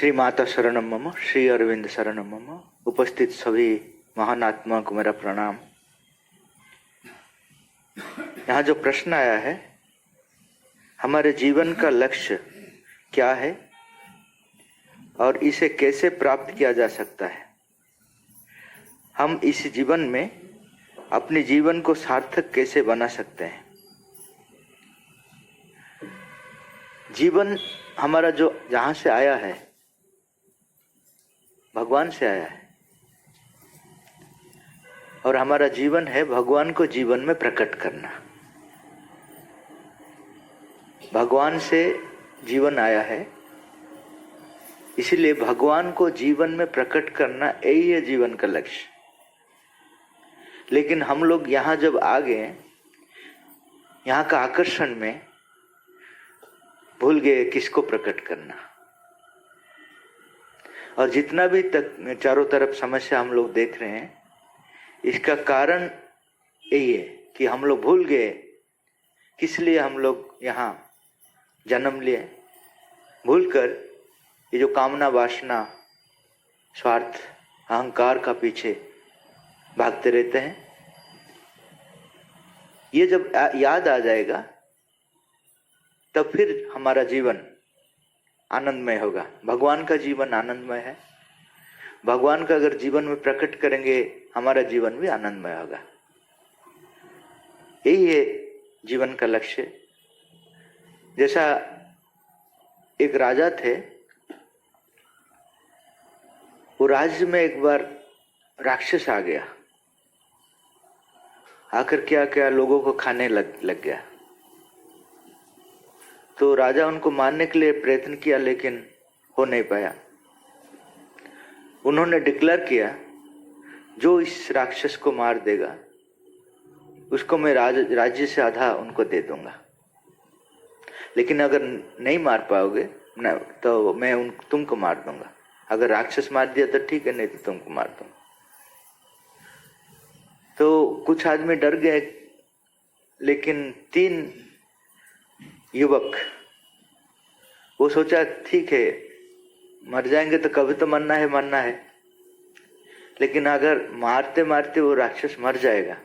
श्री माता शरणम मम, श्री अरविंद शरणम मम। उपस्थित सभी महान आत्मा को मेरा प्रणाम। यहाँ जो प्रश्न आया है, हमारे जीवन का लक्ष्य क्या है और इसे कैसे प्राप्त किया जा सकता है। हम इस जीवन में अपने जीवन को सार्थक कैसे बना सकते हैं। जीवन हमारा जो जहां से आया है, भगवान से आया है, और हमारा जीवन है भगवान को जीवन में प्रकट करना। भगवान से जीवन आया है, इसीलिए भगवान को जीवन में प्रकट करना यही है जीवन का लक्ष्य। लेकिन हम लोग यहाँ जब आ गए, यहाँ का आकर्षण में भूल गए किसको प्रकट करना। और जितना भी तक चारों तरफ समस्या हम लोग देख रहे हैं, इसका कारण यही है कि हम लोग भूल गए किस लिए हम लोग यहाँ जन्म लिए। भूलकर ये जो कामना, वासना, स्वार्थ, अहंकार का पीछे भागते रहते हैं। ये जब याद आ जाएगा तब फिर हमारा जीवन आनंदमय होगा। भगवान का जीवन आनंदमय है। भगवान का अगर जीवन में प्रकट करेंगे, हमारा जीवन भी आनंदमय होगा। यही है जीवन का लक्ष्य। जैसा एक राजा थे, वो राज्य में एक बार राक्षस आ गया। आकर क्या क्या लोगों को खाने लग गया। तो राजा उनको मारने के लिए प्रयत्न किया, लेकिन हो नहीं पाया। उन्होंने डिक्लेयर किया, जो इस राक्षस को मार देगा उसको मैं राज्य से आधा उनको दे दूंगा। लेकिन अगर नहीं मार पाओगे न, तो मैं तुमको मार दूंगा। अगर राक्षस मार दिया तो ठीक है, नहीं तो तुमको मार दूंगा। तो कुछ आदमी डर गए, लेकिन 3 युवक, वो सोचा ठीक है, मर जाएंगे तो कभी तो मरना है। लेकिन अगर मारते मारते वो राक्षस मर जाएगा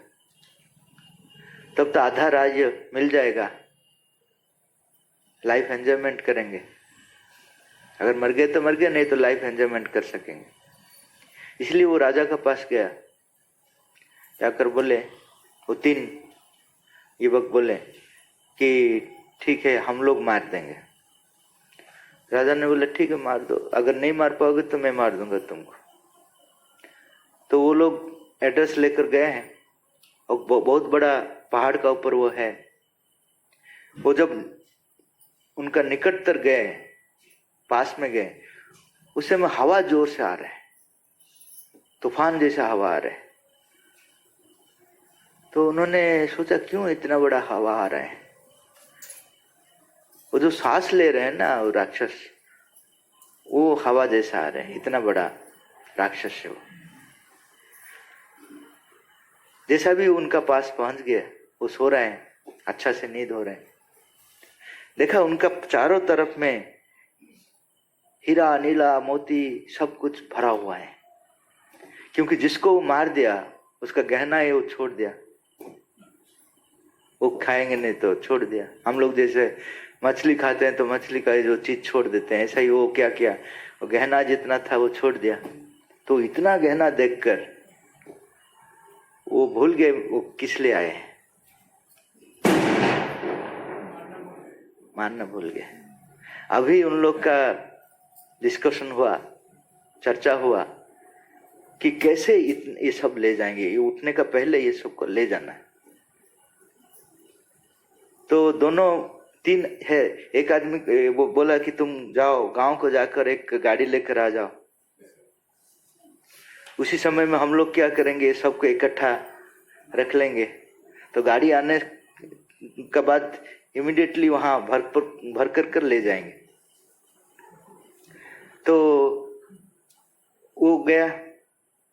तब तो आधा राज्य मिल जाएगा, लाइफ एंजॉयमेंट करेंगे। अगर मर गए तो मर गए, नहीं तो लाइफ एंजॉयमेंट कर सकेंगे। इसलिए वो राजा के पास गया, जाकर बोले, वो 3 युवक बोले कि ठीक है, हम लोग मार देंगे। राजा ने बोला ठीक है, मार दो। अगर नहीं मार पाओगे तो मैं मार दूंगा तुमको। तो वो लोग एड्रेस लेकर गए हैं, और बहुत बड़ा पहाड़ का ऊपर वो है। वो जब उनका निकटतर गए, पास में गए, उस समय हवा जोर से आ रहा है, तूफान जैसा हवा आ रहा है। तो उन्होंने सोचा क्यों इतना बड़ा हवा आ रहा है। वो जो सांस ले रहे हैं ना, वो राक्षस, वो हवा जैसा आ रहे हैं। इतना बड़ा राक्षस है वो। जैसा भी उनका पास पहुंच गया, वो सो रहे हैं, अच्छा से नींद हो रहे हैं। देखा उनका चारों तरफ में हीरा, नीला, मोती सब कुछ भरा हुआ है। क्योंकि जिसको वो मार दिया, उसका गहना है वो छोड़ दिया। वो खाएंगे नहीं तो छोड़ दिया। हम लोग जैसे मछली खाते हैं तो मछली का जो चीज छोड़ देते हैं, ऐसा ही वो क्या किया, वो गहना जितना था वो छोड़ दिया। तो इतना गहना देखकर वो भूल गए वो किस लिए आए हैं, मानना भूल गए। अभी उन लोग का डिस्कशन हुआ, चर्चा हुआ कि कैसे ये सब ले जाएंगे। ये उठने का पहले ये सबको ले जाना है। तो दोनों 3 है, एक आदमी वो बोला कि तुम जाओ गांव को जाकर एक गाड़ी लेकर आ जाओ। उसी समय में हम लोग क्या करेंगे, सबको इकट्ठा रख लेंगे। तो गाड़ी आने के बाद इमीडिएटली वहां भर कर ले जाएंगे। तो वो गया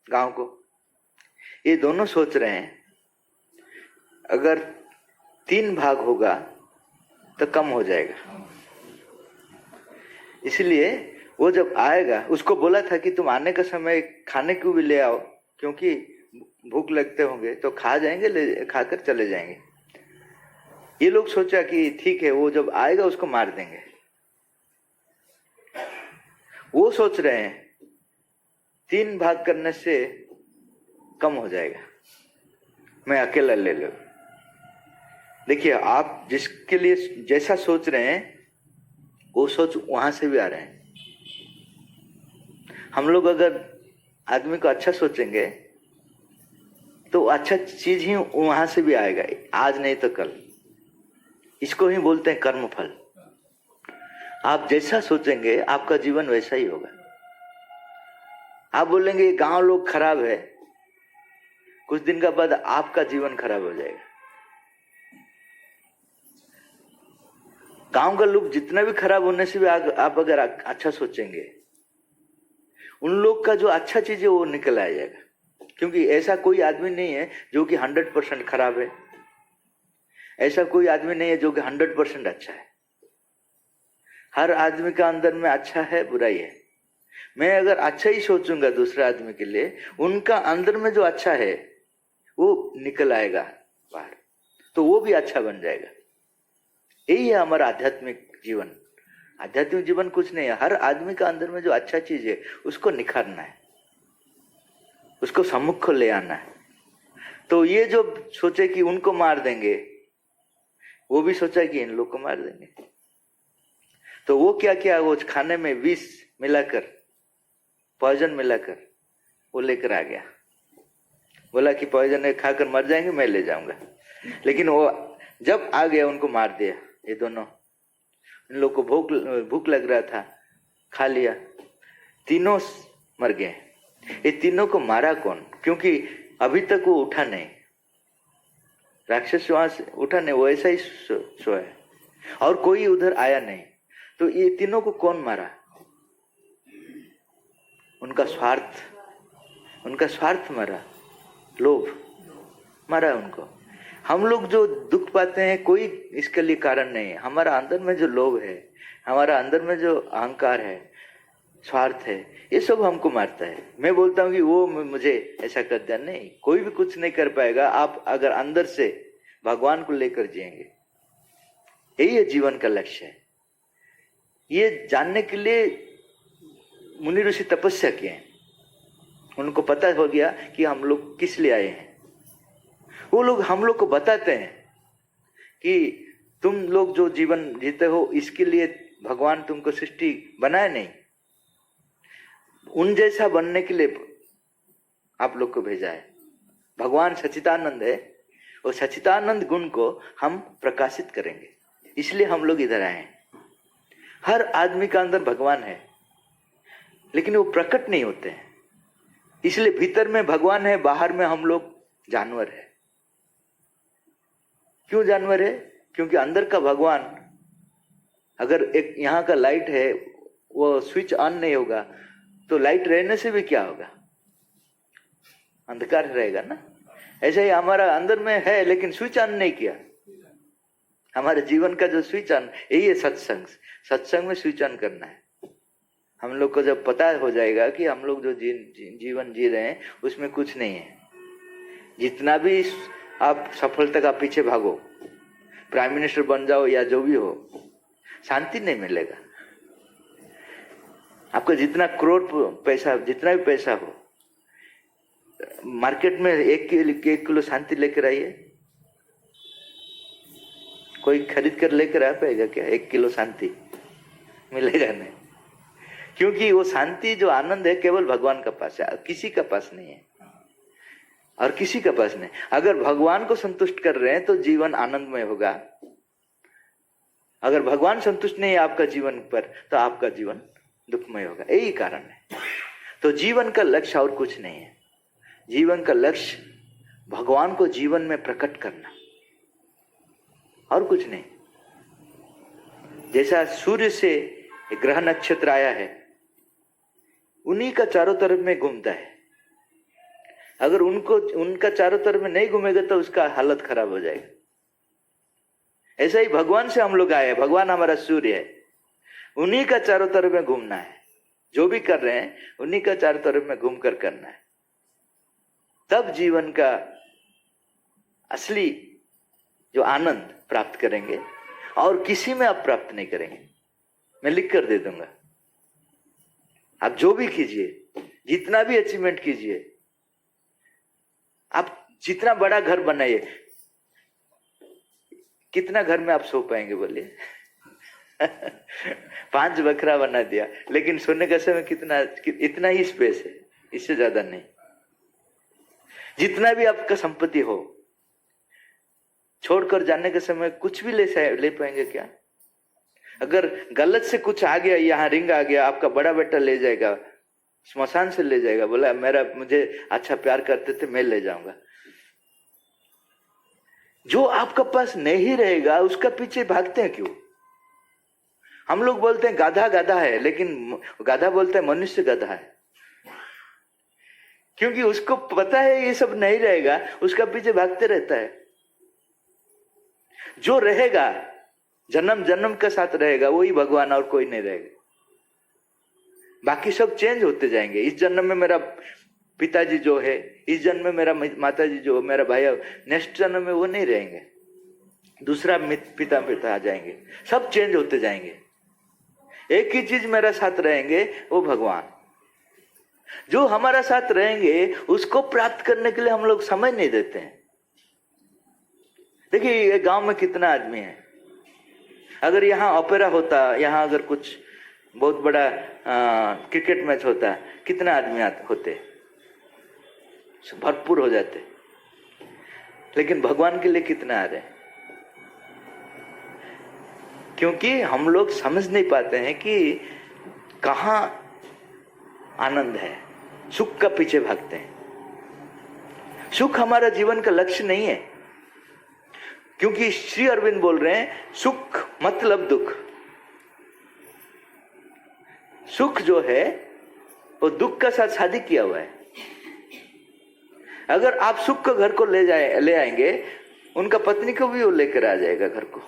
गांव को। ये दोनों सोच रहे हैं अगर 3 भाग होगा तो कम हो जाएगा। इसलिए वो जब आएगा, उसको बोला था कि तुम आने का समय खाने को भी ले आओ, क्योंकि भूख लगते होंगे तो खा जाएंगे, ले खाकर चले जाएंगे। ये लोग सोचा कि ठीक है, वो जब आएगा उसको मार देंगे। वो सोच रहे हैं 3 भाग करने से कम हो जाएगा, मैं अकेला ले लूं। देखिए, आप जिसके लिए जैसा सोच रहे हैं वो सोच वहां से भी आ रहे हैं। हम लोग अगर आदमी को अच्छा सोचेंगे तो अच्छा चीज ही वहां से भी आएगा, आज नहीं तो कल। इसको ही बोलते हैं कर्मफल। आप जैसा सोचेंगे आपका जीवन वैसा ही होगा। आप बोलेंगे गांव लोग खराब है, कुछ दिन का बाद आपका जीवन खराब हो जाएगा। गांव का लोग जितना भी खराब होने से भी आप अगर अच्छा सोचेंगे, उन लोग का जो अच्छा चीज है वो निकल आ जाएगा। क्योंकि ऐसा कोई आदमी नहीं है जो कि 100% खराब है, ऐसा कोई आदमी नहीं है जो कि 100% अच्छा है। हर आदमी का अंदर में अच्छा है, बुराई है। मैं अगर अच्छा ही सोचूंगा दूसरे आदमी के लिए, उनका अंदर में जो अच्छा है वो निकल आएगा बाहर, तो वो भी अच्छा बन जाएगा। यही है हमारा आध्यात्मिक जीवन। आध्यात्मिक जीवन कुछ नहीं है, हर आदमी का अंदर में जो अच्छा चीज है उसको निखारना है, उसको सम्मुख को ले आना है। तो ये जो सोचे कि उनको मार देंगे, वो भी सोचा कि इन लोग को मार देंगे। तो वो क्या किया, वो खाने में विष मिलाकर, पॉइजन मिलाकर वो लेकर आ गया। बोला कि पॉइजन खाकर मर जाएंगे, मैं ले जाऊंगा। लेकिन वो जब आ गया उनको मार दिया। ये दोनों, इन लोग को भूख लग रहा था, खा लिया, तीनों मर गए। ये तीनों को मारा कौन? क्योंकि अभी तक वो उठा नहीं, राक्षस वहां से उठा नहीं, वो ऐसा ही सोया और कोई उधर आया नहीं। तो ये तीनों को कौन मारा? उनका स्वार्थ मारा, लोभ मारा उनको। हम लोग जो दुख पाते हैं कोई इसके लिए कारण नहीं है। हमारा अंदर में जो लोभ है, हमारा अंदर में जो अहंकार है, स्वार्थ है, ये सब हमको मारता है। मैं बोलता हूँ कि वो मुझे ऐसा कर दिया, नहीं, कोई भी कुछ नहीं कर पाएगा आप अगर अंदर से भगवान को लेकर जिएंगे। यही है जीवन का लक्ष्य है। ये जानने के लिए मुनि ऋषि तपस्या किए हैं, उनको पता हो गया कि हम लोग किस लिए आए हैं। वो लोग हम लोग को बताते हैं कि तुम लोग जो जीवन जीते हो इसके लिए भगवान तुमको सृष्टि बनाए नहीं, उन जैसा बनने के लिए आप लोग को भेजा है। भगवान सच्चिदानंद है, और सच्चिदानंद गुण को हम प्रकाशित करेंगे, इसलिए हम लोग इधर आए हैं। हर आदमी का अंदर भगवान है, लेकिन वो प्रकट नहीं होते हैं। इसलिए भीतर में भगवान है, बाहर में हम लोग जानवर है। क्यों जानवर है? क्योंकि अंदर का भगवान, अगर एक यहाँ का लाइट है वो स्विच ऑन नहीं होगा तो लाइट रहने से भी क्या होगा, अंधकार रहेगा ना। ऐसा ही हमारा अंदर में है लेकिन स्विच ऑन नहीं किया। हमारे जीवन का जो स्विच ऑन, यही है सत्संग। सत्संग में स्विच ऑन करना है। हम लोग को जब पता हो जाएगा कि हम लोग जो जीवन जी रहे हैं उसमें कुछ नहीं है, जितना भी आप सफलता का पीछे भागो, प्राइम मिनिस्टर बन जाओ या जो भी हो, शांति नहीं मिलेगा। आपको जितना करोड़ पैसा, जितना भी पैसा हो, मार्केट में 1 किलो शांति लेकर आइए, कोई खरीद कर लेकर आ पाएगा क्या? 1 किलो शांति मिलेगा नहीं। क्योंकि वो शांति जो आनंद है केवल भगवान का पास है, किसी का पास नहीं है, और किसी का पास नहीं। अगर भगवान को संतुष्ट कर रहे हैं तो जीवन आनंदमय होगा। अगर भगवान संतुष्ट नहीं है आपका जीवन पर तो आपका जीवन दुखमय होगा। यही कारण है। तो जीवन का लक्ष्य और कुछ नहीं है। जीवन का लक्ष्य भगवान को जीवन में प्रकट करना, और कुछ नहीं। जैसा सूर्य से ग्रह नक्षत्र आया है, उन्हीं का चारों तरफ में घूमता है। अगर उनका चारों तरफ में नहीं घूमेगा तो उसका हालत खराब हो जाएगा। ऐसा ही भगवान से हम लोग आए हैं। भगवान हमारा सूर्य है, उन्हीं का चारों तरफ में घूमना है। जो भी कर रहे हैं उन्हीं का चारों तरफ में घूम कर करना है, तब जीवन का असली जो आनंद प्राप्त करेंगे, और किसी में आप प्राप्त नहीं करेंगे। मैं लिख कर दे दूंगा, आप जो भी कीजिए, जितना भी अचीवमेंट कीजिए, आप जितना बड़ा घर बनाइए, कितना घर में आप सो पाएंगे बोलिए? 5 बखरा बना दिया, लेकिन सोने का समय कितना, इतना ही स्पेस है, इससे ज्यादा नहीं। जितना भी आपका संपत्ति हो, छोड़कर जाने के समय कुछ भी ले पाएंगे क्या? अगर गलत से कुछ आ गया, यहाँ रिंग आ गया, आपका बड़ा बेटा ले जाएगा, स्मशान से ले जाएगा, बोला मुझे अच्छा प्यार करते थे, मैं ले जाऊंगा। जो आपका पास नहीं रहेगा उसका पीछे भागते हैं क्यों? हम लोग बोलते हैं गाधा गाधा है, लेकिन गाधा बोलता है मनुष्य गधा है, क्योंकि उसको पता है ये सब नहीं रहेगा, उसका पीछे भागते रहता है। जो रहेगा, जन्म जन्म के साथ रहेगा, वही भगवान, और कोई नहीं रहेगा। बाकी सब चेंज होते जाएंगे। इस जन्म में मेरा पिताजी जो है, इस जन्म में मेरा माताजी जो, मेरा भाई, नेक्स्ट जन्म में वो नहीं रहेंगे, दूसरा पिता आ जाएंगे, सब चेंज होते जाएंगे। एक ही चीज मेरा साथ रहेंगे, वो भगवान। जो हमारा साथ रहेंगे उसको प्राप्त करने के लिए हम लोग समय नहीं देते हैं। देखिए ये गांव में कितना आदमी है, अगर यहाँ ओपेरा होता, यहाँ अगर कुछ बहुत बड़ा क्रिकेट मैच होता, कितना आदमी होते, भरपूर हो जाते, लेकिन भगवान के लिए कितना आ रहे हैं? क्योंकि हम लोग समझ नहीं पाते हैं कि कहाँ आनंद है, सुख का पीछे भागते हैं। सुख हमारा जीवन का लक्ष्य नहीं है, क्योंकि श्री अरविंद बोल रहे हैं सुख मतलब दुख। सुख जो है वो दुख का साथ शादी किया हुआ है। अगर आप सुख को घर को ले आएंगे, उनका पत्नी को भी वो लेकर आ जाएगा घर को।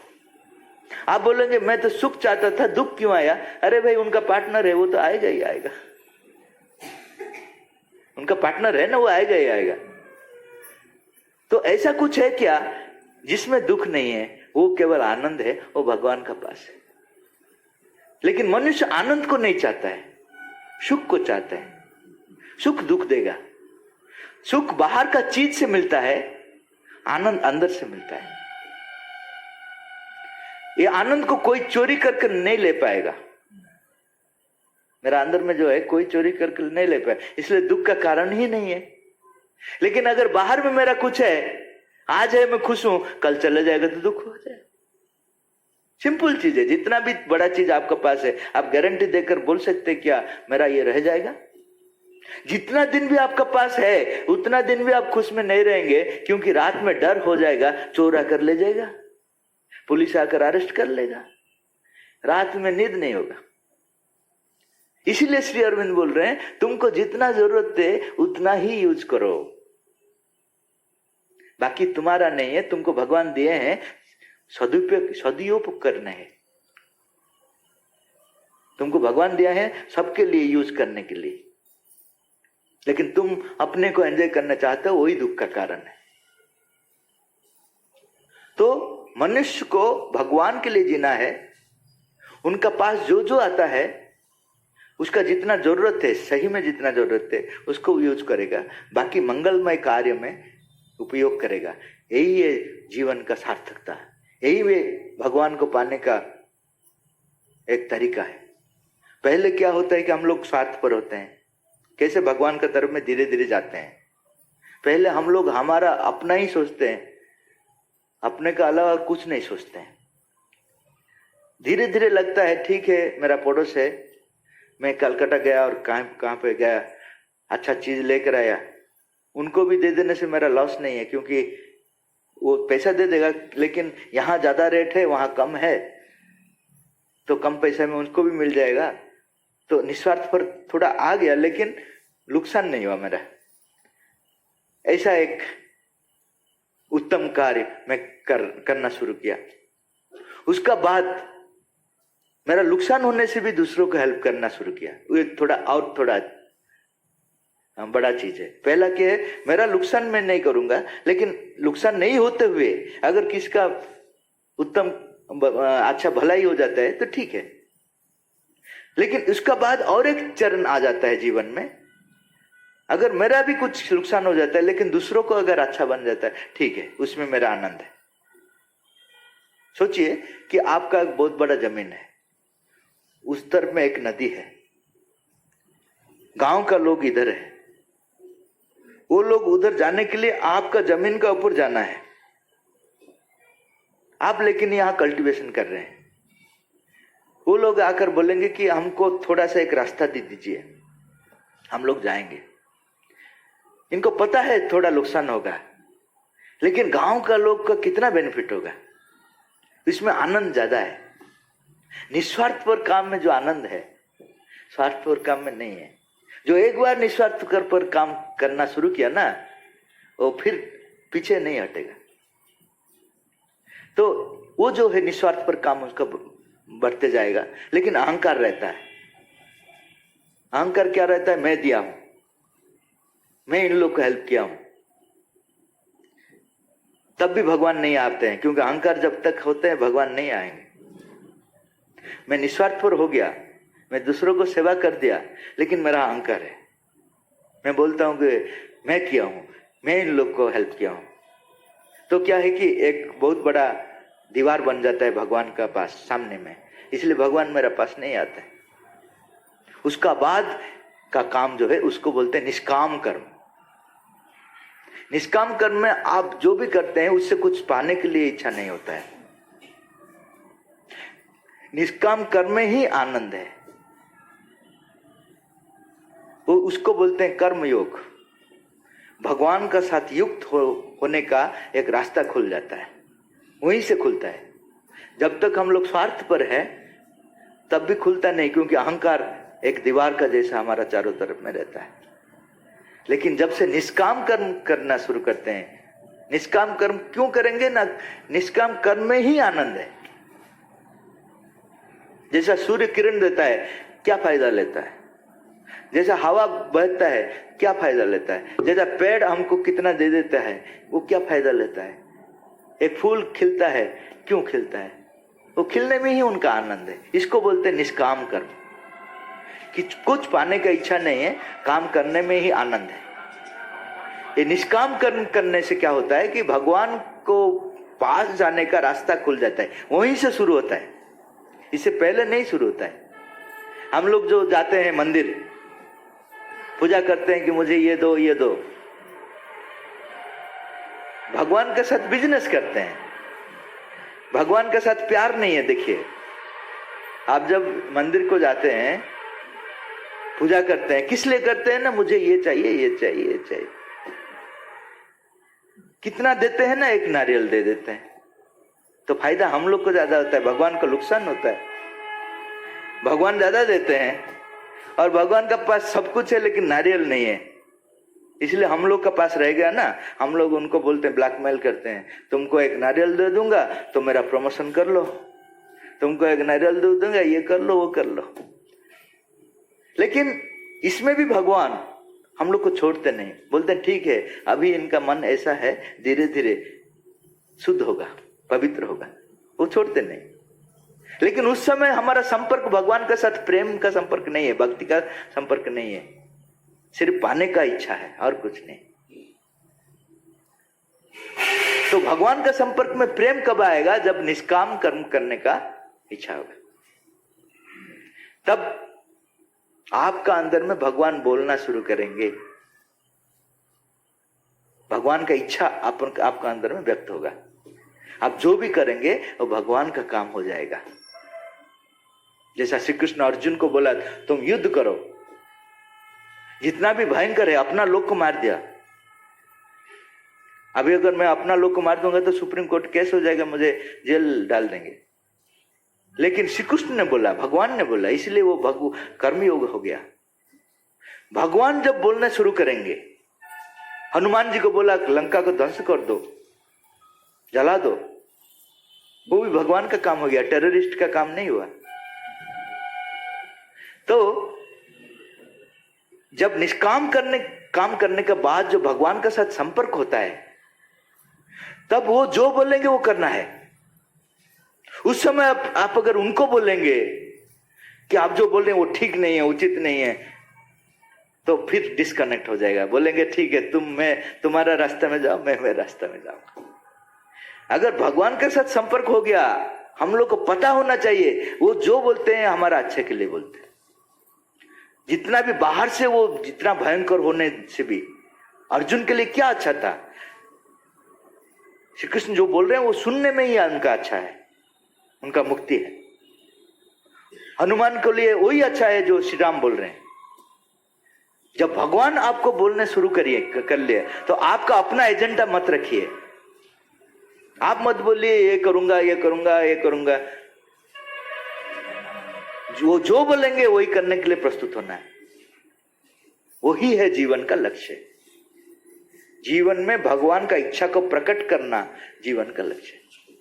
आप बोलेंगे मैं तो सुख चाहता था, दुख क्यों आया? अरे भाई उनका पार्टनर है, वो तो आएगा ही आएगा, उनका पार्टनर है ना, वो आएगा ही आएगा। तो ऐसा कुछ है क्या जिसमें दुख नहीं है? वो केवल आनंद है, वो भगवान का पास है। लेकिन मनुष्य आनंद को नहीं चाहता है, सुख को चाहता है। सुख दुख देगा। सुख बाहर का चीज से मिलता है, आनंद अंदर से मिलता है। ये आनंद को कोई चोरी करके नहीं ले पाएगा। मेरा अंदर में जो है कोई चोरी करके नहीं ले पाएगा, इसलिए दुख का कारण ही नहीं है। लेकिन अगर बाहर में मेरा कुछ है, आज है मैं खुश हूं, कल चले जाएगा तो दुख हो जाए। सिंपल चीज है। जितना भी बड़ा चीज आपके पास है, आप गारंटी देकर बोल सकते क्या मेरा ये रह जाएगा? जितना दिन भी आपका पास है उतना दिन भी आप खुश में नहीं रहेंगे, क्योंकि रात में डर हो जाएगा, चोर आकर ले जाएगा, पुलिस आकर अरेस्ट कर लेगा, रात में नींद नहीं होगा। इसीलिए श्री अरविंद बोल रहे हैं तुमको जितना जरूरत है उतना ही यूज करो, बाकी तुम्हारा नहीं है, तुमको भगवान दिए हैं, सदुपयोग करना है। तुमको भगवान दिया है सबके लिए यूज करने के लिए, लेकिन तुम अपने को एंजॉय करना चाहते हो, वही दुख का कारण है। तो मनुष्य को भगवान के लिए जीना है। उनका पास जो जो आता है उसका जितना जरूरत है, सही में जितना जरूरत है उसको यूज करेगा, बाकी मंगलमय कार्य में उपयोग करेगा। यही है जीवन का सार्थकता, यही वे भगवान को पाने का एक तरीका है। पहले क्या होता है कि हम लोग स्वार्थ पर होते हैं, कैसे भगवान का तरफ में धीरे धीरे जाते हैं। पहले हम लोग हमारा अपना ही सोचते हैं, अपने का अलावा कुछ नहीं सोचते हैं। धीरे धीरे लगता है ठीक है मेरा पड़ोस है, मैं कलकत्ता गया और कहाँ पे गया, अच्छा चीज लेकर आया, उनको भी दे देने से मेरा लॉस नहीं है, क्योंकि वो पैसा दे देगा, लेकिन यहाँ ज्यादा रेट है वहां कम है, तो कम पैसे में उनको भी मिल जाएगा। तो निस्वार्थ पर थोड़ा आ गया, लेकिन नुकसान नहीं हुआ मेरा। ऐसा एक उत्तम कार्य मैं करना शुरू किया। उसका बाद मेरा नुकसान होने से भी दूसरों को हेल्प करना शुरू किया। वो एक थोड़ा बड़ा चीज है। पहला क्या है, मेरा नुकसान मैं नहीं करूंगा, लेकिन नुकसान नहीं होते हुए अगर किसका उत्तम अच्छा भलाई हो जाता है तो ठीक है। लेकिन उसका बाद और एक चरण आ जाता है जीवन में, अगर मेरा भी कुछ नुकसान हो जाता है लेकिन दूसरों को अगर अच्छा बन जाता है, ठीक है, उसमें मेरा आनंद है। सोचिए कि आपका एक बहुत बड़ा जमीन है, उस तरफ में एक नदी है, गांव का लोग इधर है, वो लोग उधर जाने के लिए आपका जमीन का ऊपर जाना है, आप लेकिन यहां कल्टीवेशन कर रहे हैं। वो लोग आकर बोलेंगे कि हमको थोड़ा सा एक रास्ता दे दीजिए, हम लोग जाएंगे। इनको पता है थोड़ा नुकसान होगा, लेकिन गांव का लोग का कितना बेनिफिट होगा, इसमें आनंद ज्यादा है। निस्वार्थ पर काम में जो आनंद है, स्वार्थ पर काम में नहीं है। जो एक बार निस्वार्थ पर काम करना शुरू किया ना, वो फिर पीछे नहीं हटेगा। तो वो जो है निस्वार्थ पर काम उसका बढ़ते जाएगा, लेकिन अहंकार रहता है। अहंकार क्या रहता है, मैं दिया हूं, मैं इन लोग को हेल्प किया हूं, तब भी भगवान नहीं आते हैं, क्योंकि अहंकार जब तक होते हैं भगवान नहीं आएंगे। मैं निस्वार्थ पर हो गया, मैं दूसरों को सेवा कर दिया, लेकिन मेरा अहंकार है, मैं बोलता हूं कि मैं किया हूं, मैं इन लोग को हेल्प किया हूं, तो क्या है कि एक बहुत बड़ा दीवार बन जाता है भगवान का पास सामने में, इसलिए भगवान मेरे पास नहीं आता है। उसका बाद का काम जो है उसको बोलते हैं निष्काम कर्म। निष्काम कर्म में आप जो भी करते हैं उससे कुछ पाने के लिए इच्छा नहीं होता है, निष्काम कर्म में ही आनंद है। वो उसको बोलते हैं कर्म योग। भगवान का साथ युक्त होने का एक रास्ता खुल जाता है, वहीं से खुलता है। जब तक हम लोग स्वार्थ पर है तब भी खुलता नहीं, क्योंकि अहंकार एक दीवार का जैसा हमारा चारों तरफ में रहता है। लेकिन जब से निष्काम कर्म करना शुरू करते हैं, निष्काम कर्म क्यों करेंगे ना, निष्काम कर्म में ही आनंद है। जैसा सूर्य किरण देता है क्या फायदा लेता है, जैसा हवा बहता है क्या फायदा लेता है, जैसा पेड़ हमको कितना दे देता है वो क्या फायदा लेता है। एक फूल खिलता है, क्यों खिलता है, वो खिलने में ही उनका आनंद है। इसको बोलते हैं निष्काम कर्म, कि कुछ पाने का इच्छा नहीं है, काम करने में ही आनंद है। ये निष्काम कर्म करने से क्या होता है कि भगवान को पास जाने का रास्ता खुल जाता है, वहीं से शुरू होता है, इससे पहले नहीं शुरू होता है। हम लोग जो जाते हैं मंदिर, पूजा करते हैं कि मुझे ये दो ये दो, भगवान के साथ बिजनेस करते हैं, भगवान के साथ प्यार नहीं है। देखिए, आप जब मंदिर को जाते हैं, पूजा करते हैं, किस लिए करते हैं ना, मुझे ये चाहिए ये चाहिए ये चाहिए। कितना देते हैं ना, एक नारियल दे देते हैं, तो फायदा हम लोग को ज्यादा होता है, भगवान को नुकसान होता है। भगवान ज्यादा देते हैं और भगवान का पास सब कुछ है लेकिन नारियल नहीं है, इसलिए हम लोग का पास रह गया ना। हम लोग उनको बोलते हैं, ब्लैकमेल करते हैं, तुमको एक नारियल दे दूंगा तो मेरा प्रमोशन कर लो, तुमको एक नारियल दे दूंगा, ये कर लो वो कर लो। लेकिन इसमें भी भगवान हम लोग को छोड़ते नहीं, बोलते हैं ठीक है अभी इनका मन ऐसा है, धीरे धीरे शुद्ध होगा, पवित्र होगा, वो छोड़ते नहीं। लेकिन उस समय हमारा संपर्क भगवान के साथ प्रेम का संपर्क नहीं है, भक्ति का संपर्क नहीं है, सिर्फ पाने का इच्छा है और कुछ नहीं। तो भगवान का संपर्क में प्रेम कब आएगा, जब निष्काम कर्म करने का इच्छा होगा, तब आपका अंदर में भगवान बोलना शुरू करेंगे, भगवान का इच्छा आपका अंदर में व्यक्त होगा। आप जो भी करेंगे वो भगवान का काम हो जाएगा। जैसा श्री कृष्ण अर्जुन को बोला, तुम युद्ध करो, जितना भी भयंकर है, अपना लोग को मार दिया। अभी अगर मैं अपना लोग को मार दूंगा तो सुप्रीम कोर्ट केस हो जाएगा, मुझे जेल डाल देंगे। लेकिन श्री कृष्ण ने बोला, भगवान ने बोला, इसलिए वो कर्मयोग हो गया। भगवान जब बोलना शुरू करेंगे, हनुमान जी को बोला लंका को ध्वंस कर दो, जला दो, वो भी भगवान का काम हो गया, टेररिस्ट का काम नहीं हुआ। तो जब निष्काम काम करने के बाद जो भगवान के साथ संपर्क होता है, तब वो जो बोलेंगे वो करना है। उस समय आप अगर उनको बोलेंगे कि आप जो बोल रहे हैं वो ठीक नहीं है, उचित नहीं है, तो फिर डिस्कनेक्ट हो जाएगा। बोलेंगे ठीक है, तुम्हारा रास्ते में जाओ, मैं मेरे रास्ते में जाऊं। अगर भगवान के साथ संपर्क हो गया, हम लोग को पता होना चाहिए वो जो बोलते हैं हमारा अच्छे के लिए बोलते हैं। जितना भी बाहर से वो जितना भयंकर होने से भी अर्जुन के लिए क्या अच्छा था, श्री कृष्ण जो बोल रहे हैं वो सुनने में ही उनका अच्छा है, उनका मुक्ति है। हनुमान के लिए वही अच्छा है जो श्री राम बोल रहे हैं। जब भगवान आपको बोलने शुरू कर लिए, तो आपका अपना एजेंडा मत रखिए। आप मत बोलिए ये करूंगा, ये करूंगा, ये करूंगा। जो बोलेंगे वही करने के लिए प्रस्तुत होना है। वही है जीवन का लक्ष्य। जीवन में भगवान का इच्छा को प्रकट करना जीवन का लक्ष्य है।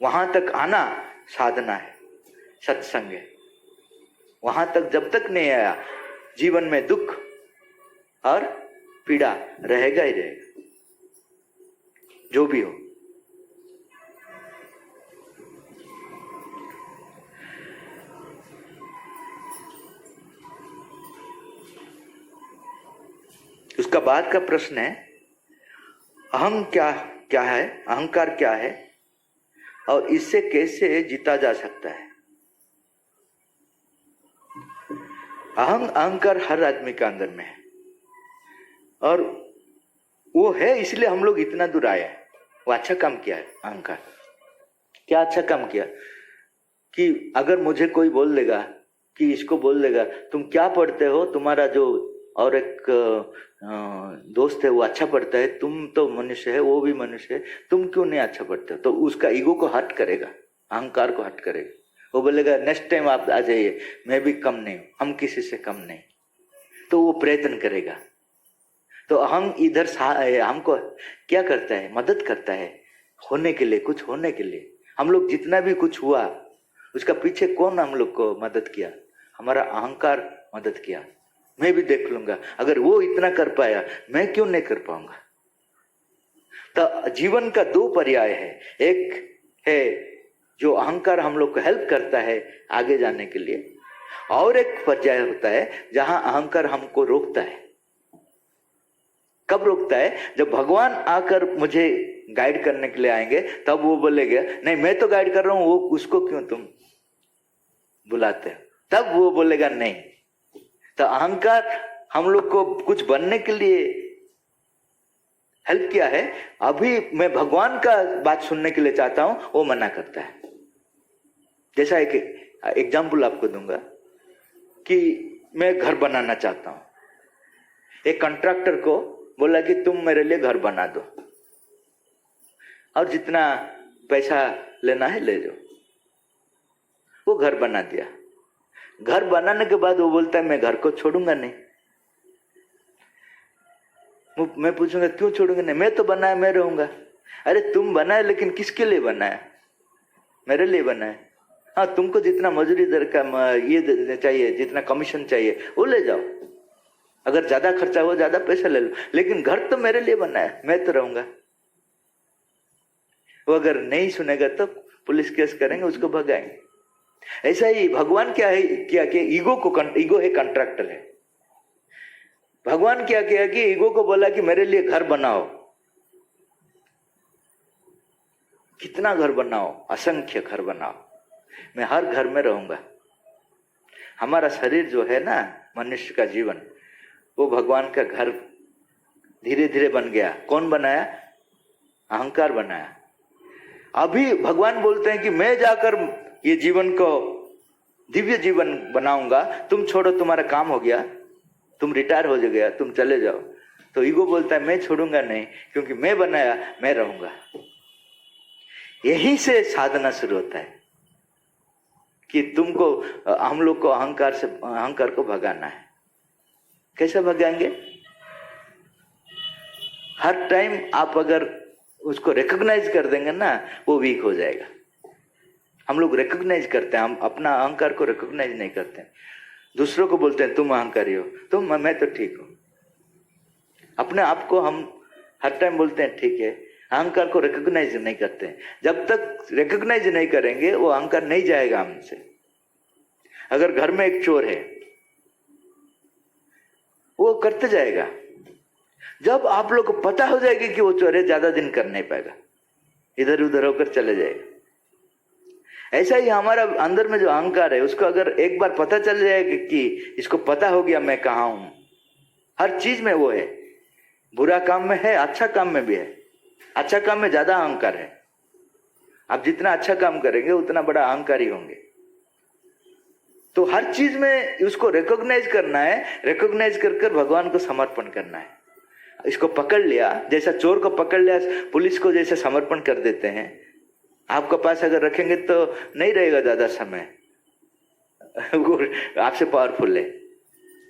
वहां तक आना साधना है, सत्संग है। वहां तक जब तक नहीं आया, जीवन में दुख और पीड़ा रहेगा ही रहेगा, जो भी हो। उसका बाद का प्रश्न है, अहम क्या है, अहंकार क्या है और इससे कैसे जीता जा सकता है। अहंकार हर आदमी के अंदर में है और वो है, इसलिए हम लोग इतना दूर आए हैं। वो अच्छा काम किया है। अहंकार क्या अच्छा काम किया कि अगर मुझे कोई बोल देगा कि इसको बोल देगा तुम क्या पढ़ते हो, तुम्हारा जो और एक दोस्त है वो अच्छा पढ़ता है, तुम तो मनुष्य है, वो भी मनुष्य है, तुम क्यों नहीं अच्छा पढ़ते हो, तो उसका ईगो को हट करेगा, अहंकार को हट करेगा। वो बोलेगा नेक्स्ट टाइम आप आ जाइए, मैं भी कम नहीं हूं, हम किसी से कम नहीं। तो वो प्रयत्न करेगा। तो हम इधर हमको क्या करता है, मदद करता है होने के लिए, कुछ होने के लिए। हम लोग जितना भी कुछ हुआ उसका पीछे कौन हम लोग को मदद किया, हमारा अहंकार मदद किया। मैं भी देख लूंगा, अगर वो इतना कर पाया मैं क्यों नहीं कर पाऊंगा। तो जीवन का दो पर्याय है, एक है जो अहंकार हम लोग को हेल्प करता है आगे जाने के लिए, और एक पर्याय होता है जहां अहंकार हमको रोकता है। कब रोकता है, जब भगवान आकर मुझे गाइड करने के लिए आएंगे, तब वो बोलेगा नहीं मैं तो गाइड कर रहा हूं, वो उसको क्यों तुम बुलाते हो, तब वो बोलेगा नहीं। तो अहंकार हम लोग को कुछ बनने के लिए हेल्प किया है, अभी मैं भगवान का बात सुनने के लिए चाहता हूं, वो मना करता है। जैसा एक एग्जाम्पल आपको दूंगा कि मैं घर बनाना चाहता हूं, एक कॉन्ट्रैक्टर को बोला कि तुम मेरे लिए घर बना दो और जितना पैसा लेना है ले जाओ। वो घर बना दिया। घर बनाने के बाद वो बोलता है मैं घर को छोड़ूंगा नहीं। मैं पूछूंगा क्यों छोड़ूंगा नहीं, मैं तो बनाया, मैं रहूंगा। अरे तुम बनाए लेकिन किसके लिए बनाया, मेरे लिए बनाया। हाँ तुमको जितना मजूरी दर का ये चाहिए, जितना कमीशन चाहिए वो ले जाओ, अगर ज्यादा खर्चा हो ज्यादा पैसा ले लो, लेकिन घर तो मेरे लिए बनाया, मैं तो रहूंगा। वो अगर नहीं सुनेगा तो पुलिस केस करेंगे, उसको भगाएंगे। ऐसा ही भगवान क्या है, क्या कि ईगो है कॉन्ट्रैक्टर है। भगवान क्या किया कि ईगो को बोला कि मेरे लिए घर बनाओ। कितना घर बनाओ, असंख्य घर बनाओ, मैं हर घर में रहूंगा। हमारा शरीर जो है ना, मनुष्य का जीवन, वो भगवान का घर धीरे धीरे बन गया। कौन बनाया, अहंकार बनाया। अभी भगवान बोलते हैं कि मैं जाकर ये जीवन को दिव्य जीवन बनाऊंगा, तुम छोड़ो, तुम्हारा काम हो गया, तुम रिटायर हो गया, तुम चले जाओ। तो ईगो बोलता है मैं छोड़ूंगा नहीं, क्योंकि मैं बनाया, मैं रहूंगा। यहीं से साधना शुरू होता है कि तुमको, हम लोग को अहंकार को भगाना है। कैसे भगाएंगे? हर टाइम आप अगर उसको रिकॉग्नाइज कर देंगे ना, वो वीक हो जाएगा। हम लोग रिकॉग्नाइज करते हैं, हम अपना अहंकार को रिकॉग्नाइज नहीं करते हैं। दूसरों को बोलते हैं तुम अहंकारी हो, मैं तो ठीक हूं। अपने आप को हम हर टाइम बोलते हैं ठीक है, अहंकार को रिकॉग्नाइज नहीं करते हैं। जब तक रिकॉग्नाइज नहीं करेंगे वो अहंकार नहीं जाएगा हमसे। अगर घर में एक चोर है, वो करते जाएगा, जब आप लोग को पता हो जाएगी कि वो चोर है, ज्यादा दिन कर नहीं पाएगा, इधर उधर होकर चले जाएगा। ऐसा ही हमारा अंदर में जो अहंकार है, उसको अगर एक बार पता चल जाएगा कि इसको पता हो गया मैं कहाँ हूं, हर चीज में वो है, बुरा काम में है, अच्छा काम में भी है। अच्छा काम में ज्यादा अहंकार है। आप जितना अच्छा काम करेंगे उतना बड़ा अहंकारी होंगे। तो हर चीज में उसको रिकॉग्नाइज करना है, रिकॉग्नाइज कर भगवान को समर्पण करना है। इसको पकड़ लिया, जैसा चोर को पकड़ लिया, पुलिस को जैसे समर्पण कर देते हैं, आपके पास अगर रखेंगे तो नहीं रहेगा ज्यादा समय, वो आपसे पावरफुल है।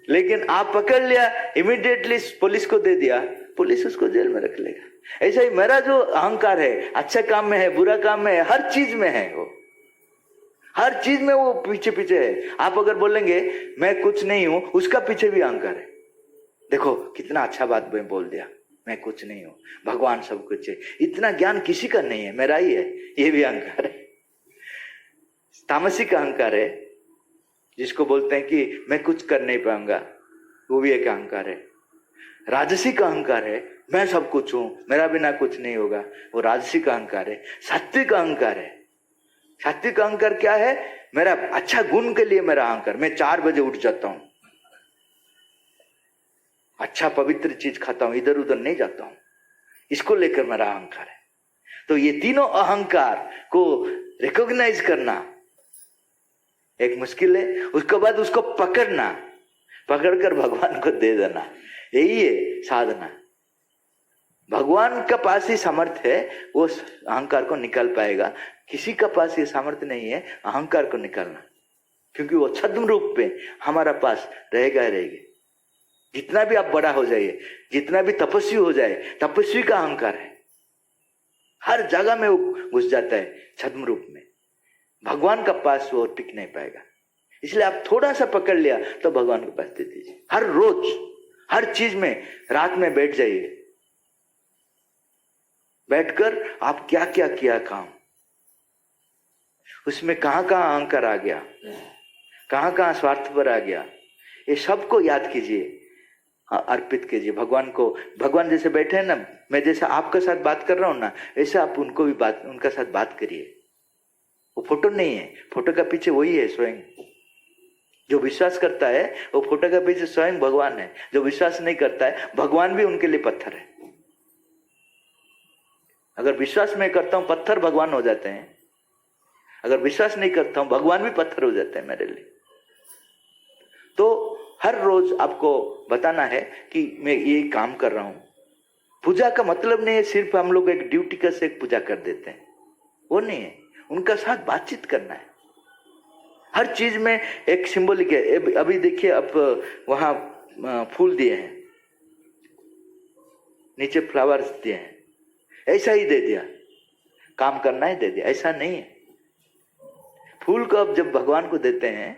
लेकिन आप पकड़ लिया, इमीडिएटली पुलिस को दे दिया, पुलिस उसको जेल में रख लेगा। ऐसा ही मेरा जो अहंकार है, अच्छे काम में है, बुरा काम में है, हर चीज में है, वो हर चीज में वो पीछे पीछे है। आप अगर बोलेंगे मैं कुछ नहीं हूं, उसका पीछे भी अहंकार है। देखो कितना अच्छा बात मैं बोल दिया, मैं कुछ नहीं हूं, भगवान सब कुछ है। इतना ज्ञान किसी का नहीं है, मेरा ही है, ये भी अहंकार है। तामसिक अहंकार है, जिसको बोलते हैं कि मैं कुछ कर नहीं पाऊंगा, वो भी एक अहंकार है। राजसिक अहंकार है, मैं सब कुछ हूं, मेरा बिना कुछ नहीं होगा, वो राजसिक अहंकार है। सात्विक अहंकार है, सात्विक अहंकार क्या है? मेरा अच्छा गुण के लिए मेरा अहंकार, मैं 4 बजे उठ जाता हूं, अच्छा पवित्र चीज खाता हूं, इधर उधर नहीं जाता हूं, इसको लेकर मेरा अहंकार है। तो ये तीनों अहंकार को रिकॉग्नाइज करना एक मुश्किल है। उसके बाद उसको पकड़ना, पकड़कर भगवान को दे देना, यही है साधना। भगवान का पास ही सामर्थ्य है, वो अहंकार को निकाल पाएगा। किसी का पास ये सामर्थ्य नहीं है अहंकार को निकालना, क्योंकि वो छद्म रूप पे हमारा पास रहेगा ही रहेगा। जितना भी आप बड़ा हो जाइए, जितना भी तपस्वी हो जाए, तपस्वी का अहंकार है, हर जगह में वो घुस जाता है छद्म रूप में। भगवान का पास वो टिक नहीं पाएगा। इसलिए आप थोड़ा सा पकड़ लिया तो भगवान के पास दे दीजिए। हर रोज हर चीज में रात में बैठ जाइए, बैठकर आप क्या क्या किया काम, उसमें कहां कहां अहंकार आ गया, कहां कहां स्वार्थ पर आ गया, ये सबको याद कीजिए, अर्पित कीजिए भगवान को। भगवान जैसे बैठे हैं ना, मैं जैसे आपके साथ बात कर रहा हूं ना, ऐसे आप उनको भी उनका साथ बात करिए। वो फोटो नहीं है, फोटो का पीछे वही है स्वयं। जो विश्वास करता है वो फोटो का पीछे स्वयं भगवान है। जो विश्वास नहीं करता है, भगवान भी उनके लिए पत्थर है। अगर विश्वास मैं करता हूं, पत्थर भगवान हो जाते हैं। अगर विश्वास नहीं करता हूं, भगवान भी पत्थर हो जाते हैं मेरे लिए। तो हर रोज आपको बताना है कि मैं ये काम कर रहा हूं। पूजा का मतलब नहीं है सिर्फ हम लोग एक ड्यूटी का से एक पूजा कर देते हैं, वो नहीं है। उनका साथ बातचीत करना है। हर चीज में एक सिंबॉलिक है। अभी देखिए, आप वहां फूल दिए हैं, नीचे फ्लावर्स दिए हैं, ऐसा ही दे दिया, काम करना है दे दिया, ऐसा नहीं है। फूल को अब जब भगवान को देते हैं,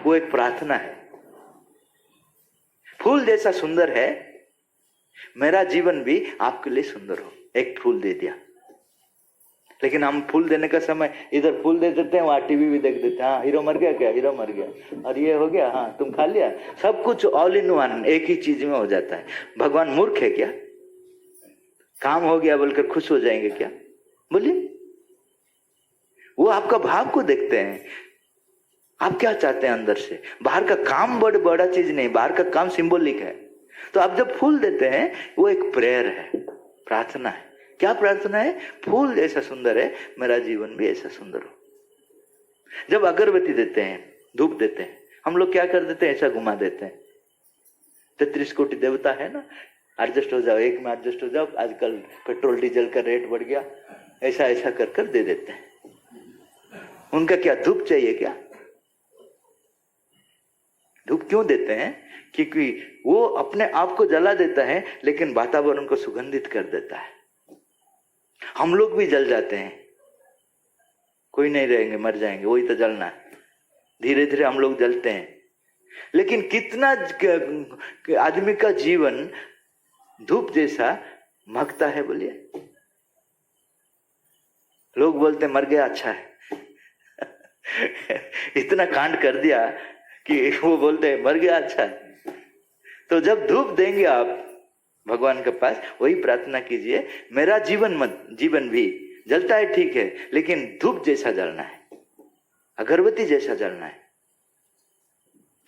वो एक प्रार्थना है। फूल जैसा सुंदर है, मेरा जीवन भी आपके लिए सुंदर हो। एक फूल दे दिया, लेकिन हम फूल देने का समय इधर फूल दे देते हैं, वहां टीवी भी देख देते हैं। हाँ, हीरो मर गया क्या? हीरो मर गया। और ये हो गया, हाँ तुम खा लिया। सब कुछ ऑल इन वन, एक ही चीज में हो जाता है। भगवान मूर्ख है क्या? काम हो गया बोलकर खुश हो जाएंगे क्या? बोलिए। वो आपका भाव को देखते हैं, आप क्या चाहते हैं अंदर से। बाहर का काम बड़ा चीज नहीं, बाहर का काम सिंबॉलिक है। तो आप जब फूल देते हैं, वो एक प्रेयर है, प्रार्थना है। क्या प्रार्थना है? फूल जैसा सुंदर है, मेरा जीवन भी ऐसा सुंदर हो। जब अगरबत्ती देते हैं, धूप देते हैं, हम लोग क्या कर देते हैं? ऐसा घुमा देते हैं। 33 कोटि देवता है ना, एडजस्ट हो जाओ, एक में एडजस्ट हो जाओ, आजकल पेट्रोल डीजल का रेट बढ़ गया, ऐसा ऐसा कर कर दे देते हैं। उनका क्या धूप चाहिए क्या? धूप क्यों देते हैं? क्योंकि वो अपने आप को जला देता है, लेकिन वातावरण को सुगंधित कर देता है। हम लोग भी जल जाते हैं, कोई नहीं रहेंगे, मर जाएंगे, वही तो जलना है। धीरे धीरे हम लोग जलते हैं, लेकिन कितना आदमी का जीवन धूप जैसा महकता है बोलिए। लोग बोलते मर गया अच्छा है। इतना कांड कर दिया कि वो बोलते हैं मर गया अच्छा है। तो जब धूप देंगे आप भगवान के पास, वही प्रार्थना कीजिए, मेरा जीवन भी जलता है ठीक है, लेकिन धूप जैसा जलना है, अगरबत्ती जैसा जलना है।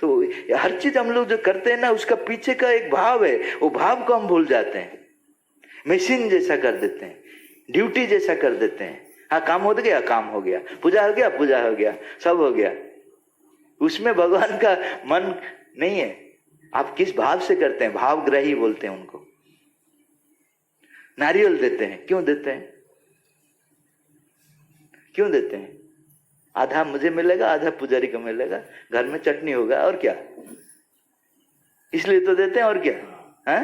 तो हर चीज हम लोग जो करते हैं ना, उसका पीछे का एक भाव है, वो भाव को हम भूल जाते हैं। मशीन जैसा कर देते हैं, ड्यूटी जैसा कर देते हैं। हाँ, काम हो गया, काम हो गया, पूजा हो गया, पूजा हो गया, सब हो गया। उसमें भगवान का मन नहीं है। आप किस भाव से करते हैं, भावग्राही बोलते हैं उनको। नारियल देते हैं, क्यों देते हैं? क्यों देते हैं? आधा मुझे मिलेगा, आधा पुजारी को मिलेगा, घर में चटनी होगा, और क्या, इसलिए तो देते हैं, और क्या है?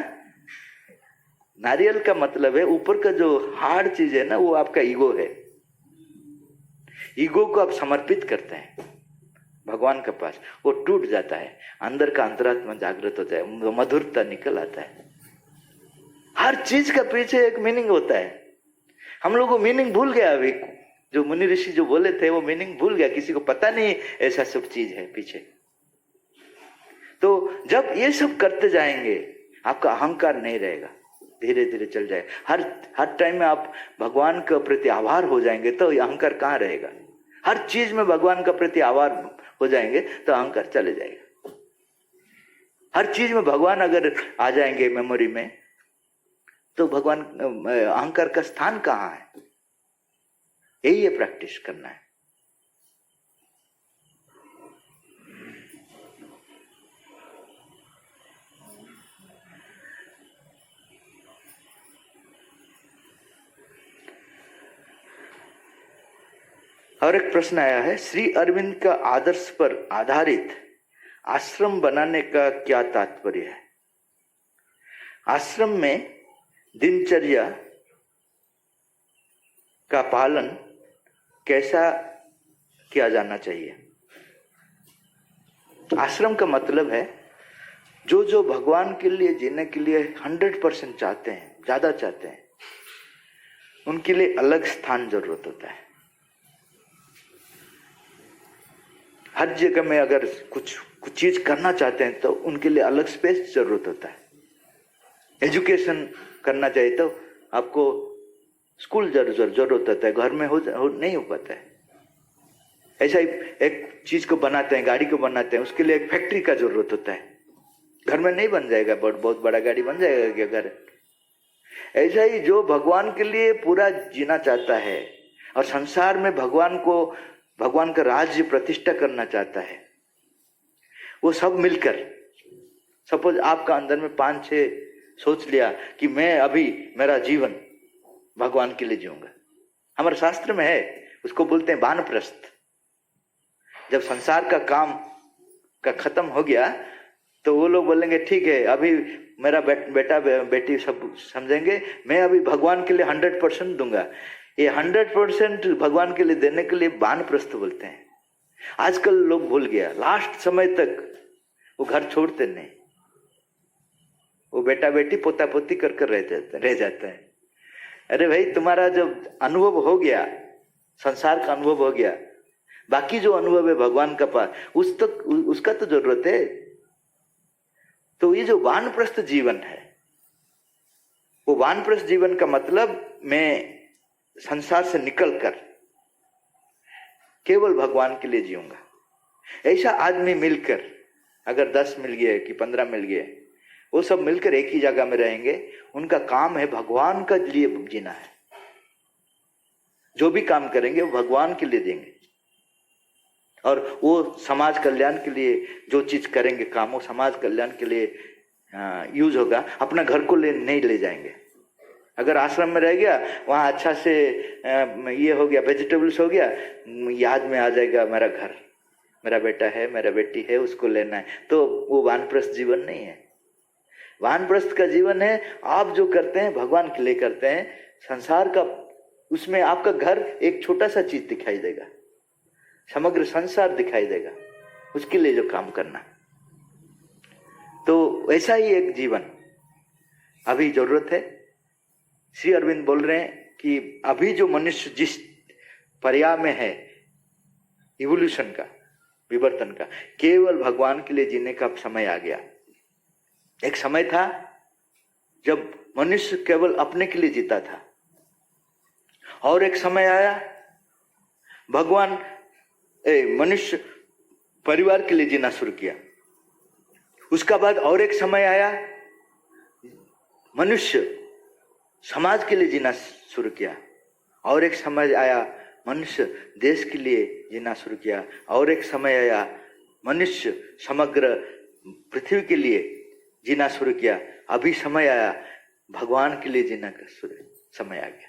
नारियल का मतलब है ऊपर का जो हार्ड चीज है ना, वो आपका ईगो है। ईगो को आप समर्पित करते हैं भगवान के पास, वो टूट जाता है, अंदर का अंतरात्मा जागृत हो जाए, मधुरता निकल आता है। हर चीज का पीछे एक मीनिंग होता है। हम लोग वो मीनिंग भूल गया। अभी जो मुनि ऋषि जो बोले थे वो मीनिंग भूल गया, किसी को पता नहीं ऐसा सब चीज है पीछे। तो जब ये सब करते जाएंगे, आपका अहंकार नहीं रहेगा, धीरे धीरे चल जाए। हर टाइम में आप भगवान के प्रति आभार हो जाएंगे तो अहंकार कहाँ रहेगा। हर चीज में भगवान का प्रति आभार हो जाएंगे तो अहंकार चले जाएगा। हर चीज में भगवान अगर आ जाएंगे मेमोरी में, तो भगवान, अहंकार का स्थान कहाँ है? यही है, प्रैक्टिस करना है। और एक प्रश्न आया है, श्री अरविंद का आदर्श पर आधारित आश्रम बनाने का क्या तात्पर्य है? आश्रम में दिनचर्या का पालन कैसा किया जाना चाहिए? आश्रम का मतलब है जो भगवान के लिए जीने के लिए 100% चाहते हैं, ज्यादा चाहते हैं, उनके लिए अलग स्थान जरूरत होता है। हर जगह में अगर कुछ चीज करना चाहते हैं तो उनके लिए अलग स्पेस जरूरत होता है। एजुकेशन करना चाहिए तो आपको स्कूल जरूरत होता है, घर में नहीं हो पाता है। ऐसा ही एक चीज को बनाते हैं, गाड़ी को बनाते हैं, उसके लिए एक फैक्ट्री का जरूरत होता है। घर में नहीं बन जाएगा, बहुत बड़ा गाड़ी बन जाएगा क्या घर? ऐसा ही जो भगवान के लिए पूरा जीना चाहता है और संसार में भगवान का राज्य प्रतिष्ठा करना चाहता है, वो सब मिलकर, सपोज आपका अंदर में 5-6 सोच लिया कि मैं अभी मेरा जीवन भगवान के लिए जीऊंगा। हमारे शास्त्र में है, उसको बोलते हैं वानप्रस्थ। जब संसार का काम का खत्म हो गया तो वो लोग बोलेंगे ठीक है, अभी मेरा बेटा बेटी सब समझेंगे, मैं अभी भगवान के लिए 100% दूंगा। ये 100% भगवान के लिए देने के लिए वानप्रस्थ बोलते हैं। आजकल लोग भूल गया, लास्ट समय तक वो घर छोड़ते नहीं, वो बेटा बेटी पोता पोती कर रह जाता है। अरे भाई, तुम्हारा जब अनुभव हो गया, संसार का अनुभव हो गया, बाकी जो अनुभव है भगवान का पास, उसका तो जरूरत है। तो ये जो वानप्रस्थ जीवन है, वो वानप्रस्थ जीवन का मतलब मैं संसार से निकलकर केवल भगवान के लिए जीऊंगा। ऐसा आदमी मिलकर, अगर 10 मिल गए कि 15 मिल गए, वो सब मिलकर एक ही जगह में रहेंगे, उनका काम है भगवान का लिए जीना है। जो भी काम करेंगे वो भगवान के लिए देंगे, और वो समाज कल्याण के लिए जो चीज करेंगे काम, वो समाज कल्याण के लिए यूज होगा। अपना घर को नहीं ले जाएंगे। अगर आश्रम में रह गया, वहां अच्छा से ये हो गया, वेजिटेबल्स हो गया, याद में आ जाएगा मेरा घर, मेरा बेटा है, मेरा बेटी है, उसको लेना है, तो वो वानप्रस्थ जीवन नहीं है। वानप्रस्थ का जीवन है आप जो करते हैं भगवान के लिए करते हैं। संसार का, उसमें आपका घर एक छोटा सा चीज दिखाई देगा, समग्र संसार दिखाई देगा, उसके लिए जो काम करना। तो ऐसा ही एक जीवन अभी जरूरत है। श्री अरविंद बोल रहे हैं कि अभी जो मनुष्य जिस पर्याय में है, इवोल्यूशन का, विवर्तन का, केवल भगवान के लिए जीने का समय आ गया। एक समय था जब मनुष्य केवल अपने के लिए जीता था, और एक समय आया भगवान मनुष्य परिवार के लिए जीना शुरू किया। उसका बाद और एक समय आया मनुष्य समाज के लिए जीना शुरू किया, और एक समय आया मनुष्य देश के लिए जीना शुरू किया, और एक समय आया मनुष्य समग्र पृथ्वी के लिए जीना शुरू किया। अभी समय आया भगवान के लिए जीना का समय आ गया।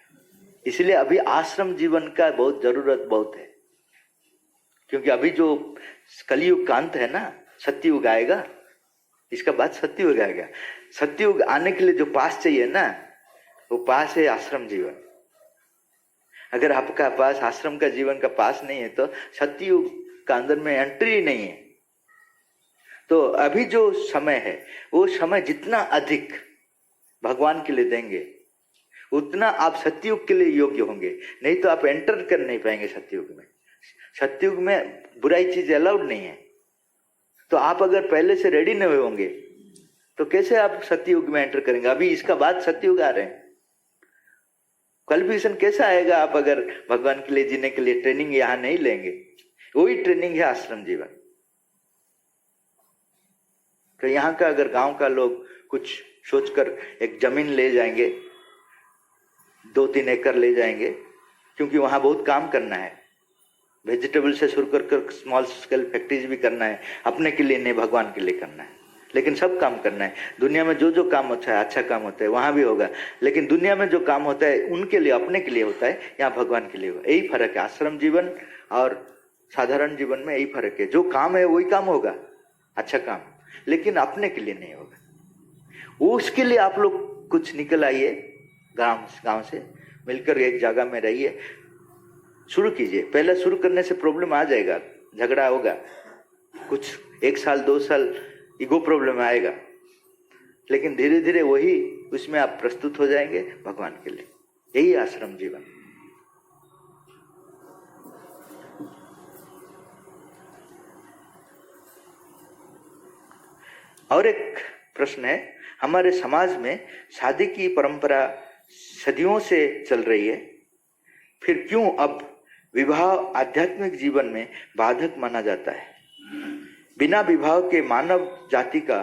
इसलिए अभी आश्रम जीवन का बहुत जरूरत बहुत है, क्योंकि अभी जो कलयुग का अंत है ना, सत्ययुग आएगा, इसका बाद सत्ययुग आएगा। सत्ययुग आने के लिए जो पास चाहिए ना, वो पास है आश्रम जीवन। अगर आपका पास आश्रम का जीवन का पास नहीं है तो सत्ययुग का अंदर में एंट्री नहीं है। तो अभी जो समय है, वो समय जितना अधिक भगवान के लिए देंगे उतना आप सत्ययुग के लिए योग्य होंगे। नहीं तो आप एंटर कर नहीं पाएंगे सत्ययुग में। सत्ययुग में बुराई चीज अलाउड नहीं है। तो आप अगर पहले से रेडी नहीं होंगे तो कैसे आप सत्ययुग में एंटर करेंगे? अभी इसका बाद सत्ययुग आ रहे हैं। क्वालिफिकेशन कैसा आएगा आप अगर भगवान के लिए जीने के लिए ट्रेनिंग यहां नहीं लेंगे? वही ट्रेनिंग है आश्रम जीवन। तो यहाँ का अगर गांव का लोग कुछ सोचकर एक जमीन ले जाएंगे, 2-3 एकड़ ले जाएंगे, क्योंकि वहां बहुत काम करना है, वेजिटेबल से शुरू कर स्मॉल स्केल फैक्ट्रीज भी करना है, अपने के लिए नहीं भगवान के लिए करना है। लेकिन सब काम करना है। दुनिया में जो जो काम होता है, अच्छा काम होता है, वहां भी होगा। लेकिन दुनिया में जो काम होता है उनके लिए, अपने के लिए होता है, यहाँ भगवान के लिए होगा। यही फर्क है आश्रम जीवन और साधारण जीवन में, यही फर्क है। जो काम है वही काम होगा, अच्छा काम, लेकिन अपने के लिए नहीं होगा। वो उसके लिए आप लोग कुछ निकल आइए, गांव से मिलकर एक जगह में रहिए, शुरू कीजिए। पहले शुरू करने से प्रॉब्लम आ जाएगा, झगड़ा होगा, कुछ 1 साल 2 साल ईगो प्रॉब्लम आएगा, लेकिन धीरे धीरे वही उसमें आप प्रस्तुत हो जाएंगे भगवान के लिए। यही आश्रम जीवन। और एक प्रश्न है, हमारे समाज में शादी की परंपरा सदियों से चल रही है, फिर क्यों अब विवाह आध्यात्मिक जीवन में बाधक माना जाता है? बिना विवाह के मानव जाति का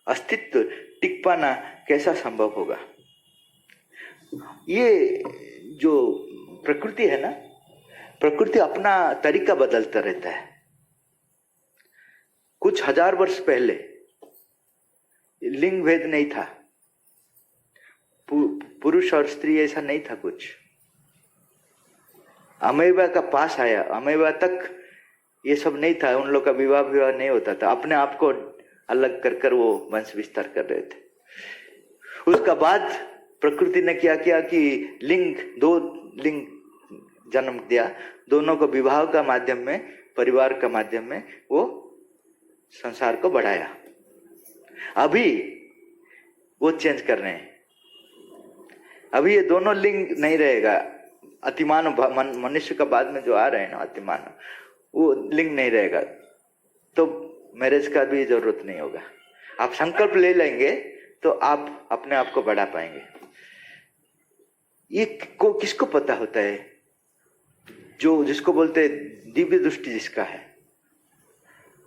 अस्तित्व टिक पाना कैसा संभव होगा? ये जो प्रकृति है ना, प्रकृति अपना तरीका बदलता रहता है। कुछ 1000 वर्ष पहले लिंग भेद नहीं था, पुरुष और स्त्री ऐसा नहीं था कुछ। अमेबा का पास आया, अमेबा तक ये सब नहीं था। उन लोग का विवाह नहीं होता था, अपने आप को अलग कर वो वंश विस्तार कर रहे थे। उसका बाद प्रकृति ने क्या किया कि दो लिंग जन्म दिया, दोनों को विवाह का माध्यम में, परिवार का माध्यम में वो संसार को बढ़ाया। अभी वो चेंज कर रहे हैं। अभी ये दोनों लिंग नहीं रहेगा। अतिमानव मनुष्य का बाद में जो आ रहे हैं ना, अतिमानव, वो लिंग नहीं रहेगा, तो मैरिज का भी जरूरत नहीं होगा। आप संकल्प ले लेंगे तो आप अपने आप को बढ़ा पाएंगे। ये किसको पता होता है? जो जिसको बोलते हैं दिव्य दृष्टि जिसका है,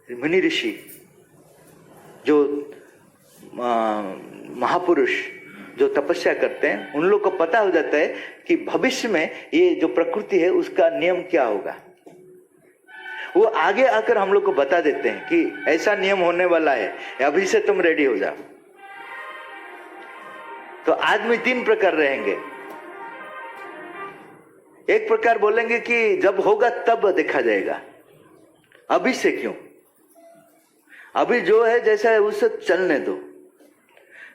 मुनि ऋषि, जो महापुरुष जो तपस्या करते हैं, उन लोग को पता हो जाता है कि भविष्य में ये जो प्रकृति है उसका नियम क्या होगा। वो आगे आकर हम लोग को बता देते हैं कि ऐसा नियम होने वाला है, अभी से तुम रेडी हो जाओ। तो आदमी 3 प्रकार रहेंगे। एक प्रकार बोलेंगे कि जब होगा तब देखा जाएगा, अभी से क्यों, अभी जो है जैसा है उससे चलने दो,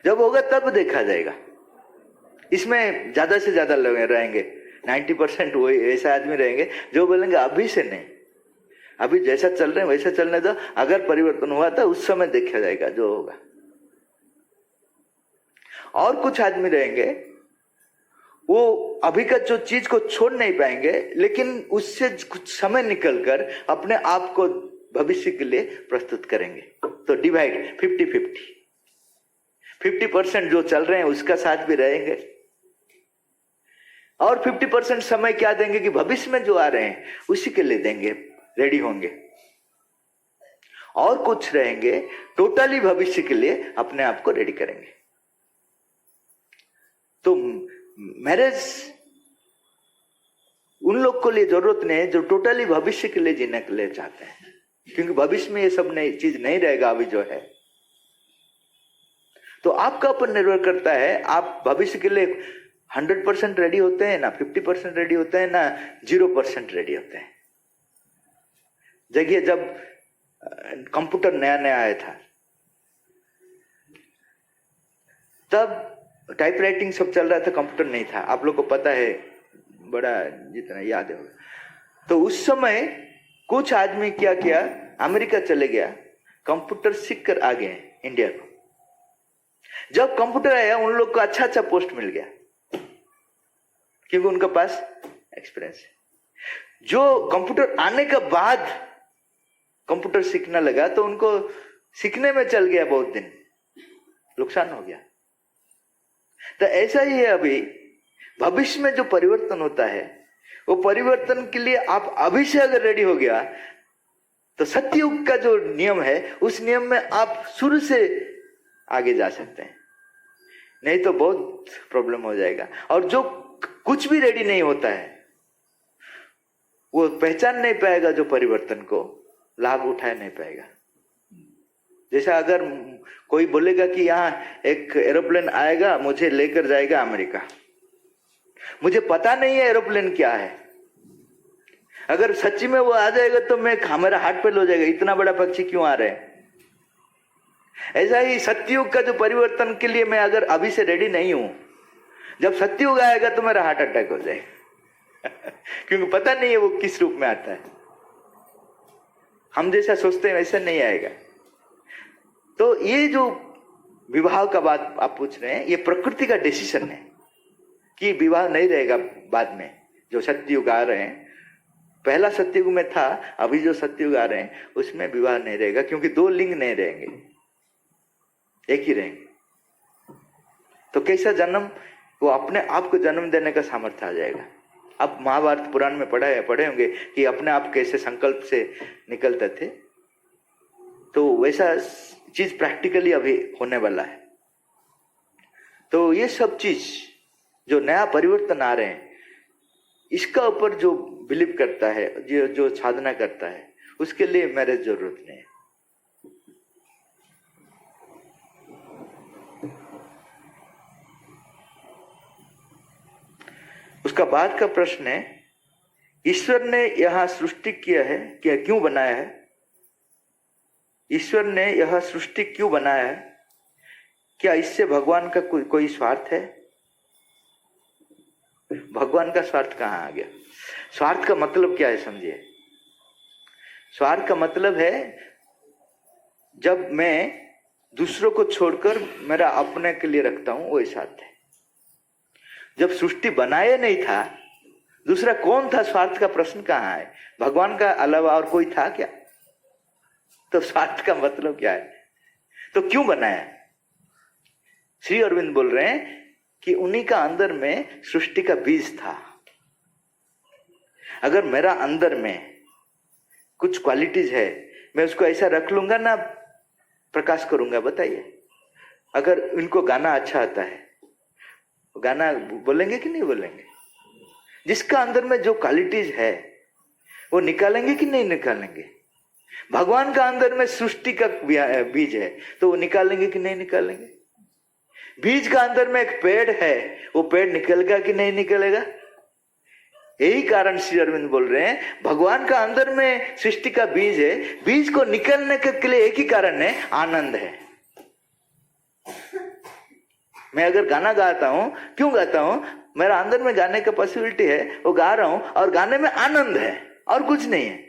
जब होगा तब देखा जाएगा। इसमें ज्यादा से ज्यादा लोग रहेंगे, 90% वही ऐसा आदमी रहेंगे जो बोलेंगे अभी से नहीं, अभी जैसा चल रहे हैं वैसा चलने दो, अगर परिवर्तन हुआ तो उस समय देखा जाएगा जो होगा। और कुछ आदमी रहेंगे वो अभी का जो चीज को छोड़ नहीं पाएंगे, लेकिन उससे कुछ समय निकलकर अपने आप को भविष्य के लिए प्रस्तुत करेंगे। तो डिवाइड 50-50, 50% जो चल रहे हैं उसका साथ भी रहेंगे और 50% समय क्या देंगे कि भविष्य में जो आ रहे हैं उसी के लिए देंगे, रेडी होंगे। और कुछ रहेंगे टोटली भविष्य के लिए अपने आप को रेडी करेंगे। तो मैरिज उन लोग को लिए जरूरत नहीं है जो टोटली भविष्य के लिए जीने के लिए चाहते हैं, क्योंकि भविष्य में ये सब नई चीज नहीं रहेगा अभी जो है। तो आपका ऊपर निर्भर करता है, आप भविष्य के लिए 100% रेडी होते हैं ना 50% रेडी होते हैं ना 0% रेडी होते हैं। देखिए जब कंप्यूटर नया नया आया था तब टाइपराइटिंग सब चल रहा था, कंप्यूटर नहीं था, आप लोग को पता है, बड़ा जितना याद है। तो उस समय कुछ आदमी क्या किया, अमेरिका चले गया, कंप्यूटर सीख कर आ गए इंडिया को। जब कंप्यूटर आया उन लोग को अच्छा अच्छा पोस्ट मिल गया क्योंकि उनका पास एक्सपीरियंस है। जो कंप्यूटर आने के बाद कंप्यूटर सीखने लगा तो उनको सीखने में चल गया बहुत दिन, नुकसान हो गया। तो ऐसा ही है, अभी भविष्य में जो परिवर्तन होता है वो परिवर्तन के लिए आप अभी से अगर रेडी हो गया तो सत्ययुग का जो नियम है उस नियम में आप शुरू से आगे जा सकते हैं, नहीं तो बहुत प्रॉब्लम हो जाएगा। और जो कुछ भी रेडी नहीं होता है वो पहचान नहीं पाएगा, जो परिवर्तन को लाभ उठा नहीं पाएगा। जैसा अगर कोई बोलेगा कि यहाँ एक एरोप्लेन आएगा मुझे लेकर जाएगा अमेरिका, मुझे पता नहीं है एरोप्लेन क्या है, अगर सच्ची में वो आ जाएगा तो मैं हमारा हार्ट फेल हो जाएगा, इतना बड़ा पक्षी क्यों आ रहे हैं। ऐसा ही सत्ययुग का जो परिवर्तन के लिए मैं अगर अभी से रेडी नहीं हूं, जब सत्ययुग आएगा तो मेरा हार्ट अटैक हो जाएगा क्योंकि पता नहीं है वो किस रूप में आता है। हम जैसा सोचते हैं वैसा नहीं आएगा। तो ये जो विवाह का बात आप पूछ रहे हैं, ये प्रकृति का डिसीजन है कि विवाह नहीं रहेगा बाद में। जो सत्ययुग आ रहे हैं, पहला सत्ययुग में था, अभी जो सत्ययुग आ रहे हैं उसमें विवाह नहीं रहेगा, क्योंकि दो लिंग नहीं रहेंगे, एक ही रहेंगे। तो कैसा जन्म, वो अपने आप को जन्म देने का सामर्थ्य आ जाएगा। अब महाभारत पुराण में पढ़े होंगे कि अपने आप कैसे संकल्प से निकलते थे, तो वैसा चीज प्रैक्टिकली अभी होने वाला है। तो ये सब चीज जो नया परिवर्तन आ रहे हैं, इसका ऊपर जो बिलीव करता है, जो साधना करता है, उसके लिए मैरिज जरूरत नहीं है। उसका बाद का प्रश्न है, ईश्वर ने यह सृष्टि किया है, क्या क्यों बनाया है? ईश्वर ने यह सृष्टि क्यों बनाया है? क्या इससे भगवान का कोई स्वार्थ है? भगवान का स्वार्थ कहाँ आ गया? स्वार्थ का मतलब क्या है समझिए। स्वार्थ का मतलब है जब मैं दूसरों को छोड़कर मेरा अपने के लिए रखता हूं, वो स्वार्थ है। जब सृष्टि बनाया नहीं था, दूसरा कौन था? स्वार्थ का प्रश्न कहाँ है? भगवान का अलावा और कोई था क्या? तो स्वार्थ का मतलब क्या है? तो क्यों बनाया? श्री अरविंद बोल रहे हैं कि उन्हीं का अंदर में सृष्टि का बीज था। अगर मेरा अंदर में कुछ क्वालिटीज है, मैं उसको ऐसा रख लूंगा ना, प्रकाश करूंगा। बताइए, अगर इनको गाना अच्छा आता है, गाना बोलेंगे कि नहीं बोलेंगे? जिसका अंदर में जो क्वालिटीज है वो निकालेंगे कि नहीं निकालेंगे? भगवान का अंदर में सृष्टि का बीज है, तो वो निकालेंगे कि नहीं निकालेंगे? बीज का अंदर में एक पेड़ है, वो पेड़ निकलेगा कि नहीं निकलेगा? यही कारण श्री अरविंद बोल रहे हैं, भगवान का अंदर में सृष्टि का बीज है, बीज को निकलने के लिए एक ही कारण है, आनंद है। मैं अगर गाना गाता हूं, क्यों गाता हूं? मेरा अंदर में गाने का पॉसिबिलिटी है, वो गा रहा हूं और गाने में आनंद है और कुछ नहीं है।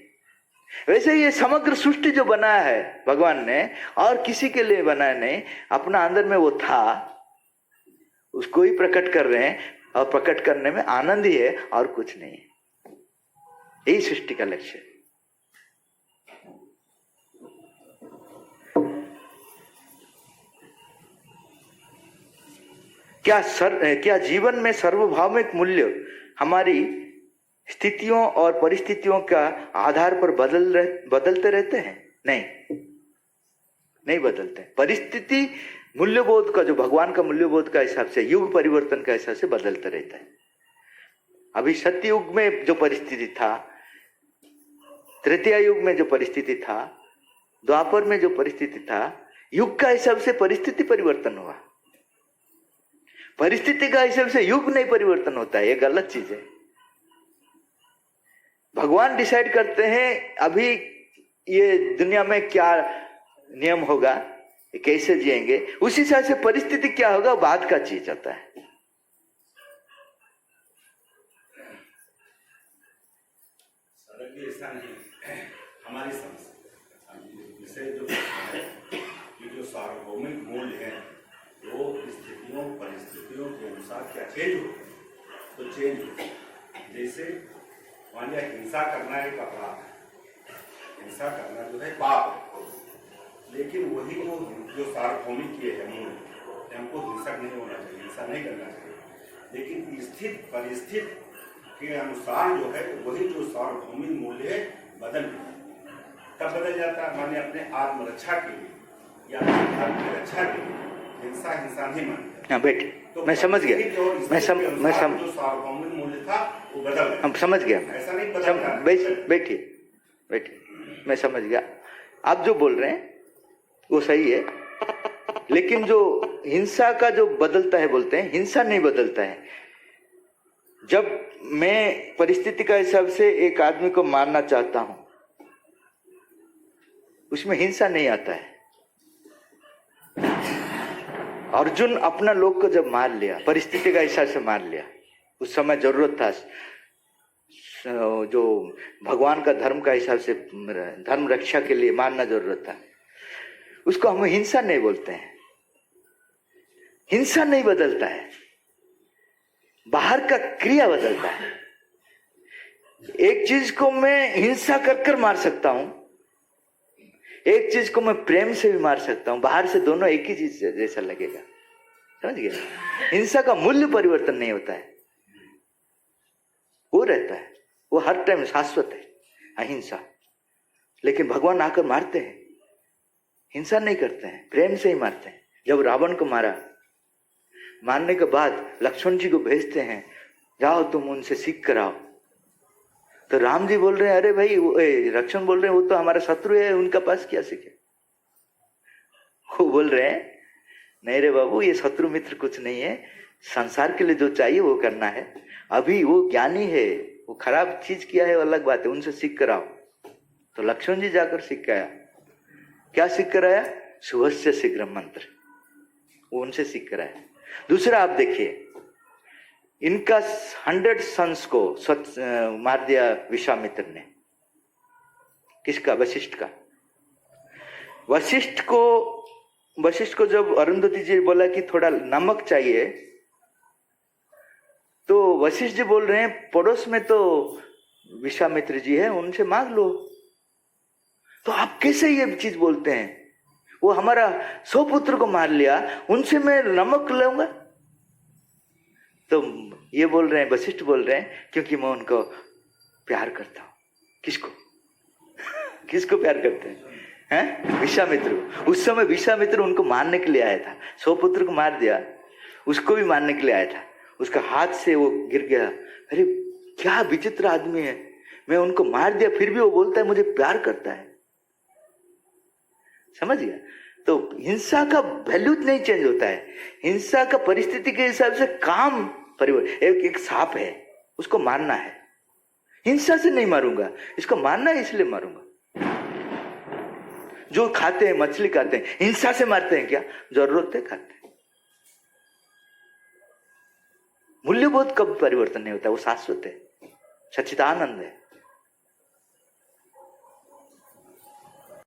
वैसे ये समग्र सृष्टि जो बनाया है भगवान ने, और किसी के लिए बनाया नहीं, अपना अंदर में वो था, उसको ही प्रकट कर रहे हैं, और प्रकट करने में आनंद ही है और कुछ नहीं है। यही सृष्टि का लक्ष्य है। क्या जीवन में सार्वभौमिक मूल्य हमारी स्थितियों और परिस्थितियों का आधार पर बदलते रहते हैं? नहीं बदलते। परिस्थिति मूल्यबोध का, जो भगवान का मूल्यबोध का हिसाब से, युग परिवर्तन का हिसाब से बदलता रहता है। अभी सत्य युग में जो परिस्थिति था, तृतीय युग में जो परिस्थिति था, द्वापर में जो परिस्थिति था, युग का हिसाब से परिस्थिति परिवर्तन हुआ। परिस्थिति का हिसाब से युग नहीं परिवर्तन होता है, ये गलत चीज है। भगवान डिसाइड करते हैं अभी ये दुनिया में क्या नियम होगा, कैसे जिएंगे, उसी हिसाब से परिस्थिति क्या होगा बाद का चीज होता है। ऐसा नहीं हमारी समझ विषय जो है कि जो सार्वभौमिक मूल्य है वो स्थितियों परिस्थितियों के अनुसार क्या चेंज हो तो चेंज हो। जैसे मान लिया हिंसा करना एक अपराध है, हिंसा करना जो है पाप है, लेकिन वही जो सार्वभौमिक किए है मूल, हमको हिंसक नहीं होना चाहिए, हिंसा नहीं करना चाहिए, लेकिन स्थित परिस्थिति के अनुसार जो है वही जो सार्वभौमिक मूल्य है बदल तब बदल जाता है। माने अपने आत्मरक्षा के लिए या धर्म की रक्षा के लिए हिंसा नहीं मानते। हाँ बेटे, तो मैं समझ गया, मैं जो सार्वभौमिक मूल्य था वो बदल गया। हम समझ गया, ऐसा नहीं बदलता। बैठिए, मैं समझ गया। आप जो बोल रहे हैं वो सही है, लेकिन जो हिंसा का जो बदलता है बोलते हैं, हिंसा नहीं बदलता है। जब मैं परिस्थिति का हिसाब से एक आदमी को मारना चाहता हूं, उसमें हिंसा नहीं आता है। अर्जुन अपना लोग को जब मार लिया, परिस्थिति का हिसाब से मार लिया, उस समय जरूरत था, जो भगवान का धर्म का हिसाब से धर्म रक्षा के लिए मारना जरूरत था, उसको हम हिंसा नहीं बोलते हैं। हिंसा नहीं बदलता है, बाहर का क्रिया बदलता है। एक चीज को मैं हिंसा कर मार सकता हूं, एक चीज को मैं प्रेम से भी मार सकता हूं, बाहर से दोनों एक ही चीज जैसा लगेगा। समझ गए? हिंसा का मूल्य परिवर्तन नहीं होता है, वो रहता है, वो हर टाइम शाश्वत है, अहिंसा। लेकिन भगवान आकर मारते हैं, हिंसा नहीं करते हैं, प्रेम से ही मारते हैं। जब रावण को मारने के बाद लक्ष्मण जी को भेजते हैं, जाओ तुम उनसे सीख कर आओ। तो राम जी बोल रहे हैं, अरे भाई, लक्ष्मण बोल रहे हैं वो तो हमारा शत्रु है, उनका पास क्या सीखे। वो बोल रहे हैं, नहीं रे बाबू, ये शत्रु मित्र कुछ नहीं है, संसार के लिए जो चाहिए वो करना है। अभी वो ज्ञानी है, वो खराब चीज किया है अलग बात है, उनसे सीख कर आओ। तो लक्ष्मण जी जाकर सीख कर आया। क्या सीख कर आया? शुभस्य शीघ्रम मंत्र, वो उनसे सीख कर आया। दूसरा आप देखिए, इनका 100 सन्स को मार दिया विश्वामित्र ने। किसका? वशिष्ठ का। वशिष्ठ को जब अरुंधति जी बोला कि थोड़ा नमक चाहिए, तो वशिष्ठ जी बोल रहे हैं, पड़ोस में तो विश्वामित्र जी है, उनसे मांग लो। तो आप कैसे ये चीज बोलते हैं? वो हमारा 100 पुत्र को मार लिया, उनसे मैं नमक लूंगा? तो ये बोल रहे हैं, वशिष्ठ बोल रहे हैं, क्योंकि मैं उनको प्यार करता हूं। किसको प्यार करते हैं? विश्वामित्र को। उस समय विश्वामित्र उनको मारने के लिए आया था, 100 पुत्र को मार दिया, उसको भी मारने के लिए आया था। उसका हाथ से वो गिर गया। अरे क्या विचित्र आदमी है, मैं उनको मार दिया फिर भी वो बोलता है मुझे प्यार करता है। समझ गया? तो हिंसा का वैल्यू नहीं चेंज होता है, हिंसा का परिस्थिति के हिसाब से काम परिवर्तन। एक सांप है, उसको मारना है, हिंसा से नहीं मारूंगा, इसको मारना है इसलिए मारूंगा। जो खाते हैं, मछली खाते हैं, हिंसा से मारते हैं क्या? जरूरत है खाते हैं। मूल्यबोध कब परिवर्तन नहीं होता, वो शाश्वत है, सच्चिदानंद है।